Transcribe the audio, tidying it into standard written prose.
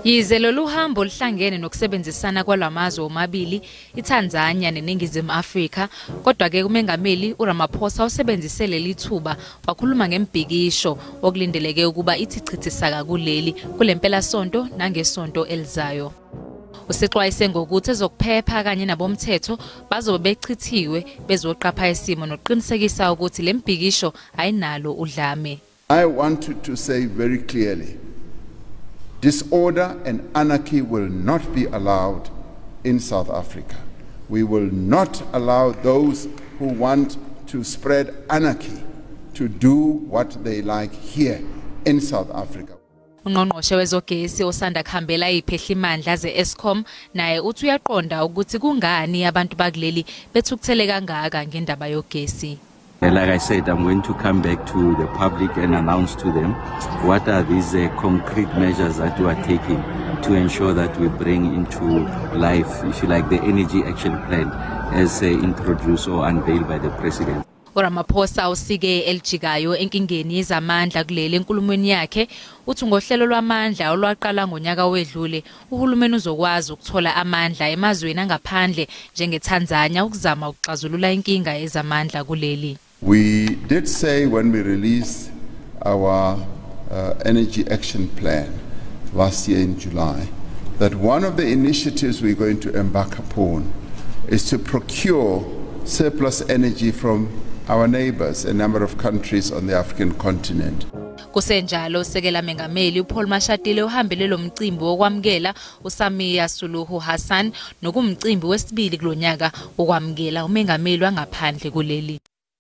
Yize lolu hambo lihlangene nokusebenzisana kwalamazwe omabili iTanzania neNingizimu Afrika, kodwa ke uMengameli uRamaphosa usebenzise leli thuba wakhuluma ngembhikisho okulindeleke ukuba ithichithisa kuleli kulempela sonto nangesonto elizayo. Usexwayise ngokuthi ezokuphepha kanye nabomthetho bazobe bechithiwe bezoqapha isimo nokuqinisekisa ukuthi lembhikisho ayinalo udlame. I want to say very clearly, disorder and anarchy will not be allowed in South Africa. We will not allow those who want to spread anarchy to do what they like here in South Africa. Ungqongqoshe wezogesi osanda kuhambela iphehla imandla ze-Eskom naye uthi uyaqonda ukuthi kungani abantu bakuleli bethukuthele kangaka ngendaba yogesi. Like I said, I'm going to come back to the public and announce to them what are these concrete measures that we are taking to ensure that we bring into life, if you like, the energy action plan as introduced or unveiled by the President. uRamaphosa usike elijikayo enkingeni yezamandla kuleli enkulumweni yakhe uthi ngohlelo lwamandla olwaqala ngonyaka wedlule uhulumeni uzokwazi ukuthola amandla emazweni angaphandle njengeTanzania ukuzama ukuxazulula inkinga yezamandla kuleli. We did say when we released our energy action plan last year in July that one of the initiatives we're going to embark upon is to procure surplus energy from our neighbors, a number of countries on the African continent. Kusenjalo sekela Mengameli uPaul Mashatile uhambele lo mcimbi wokwamkela uSamia Suluhu Hassan nokumcimbi wesibili kulonyaka okwamkela uMengameli wangaphandle kuleli.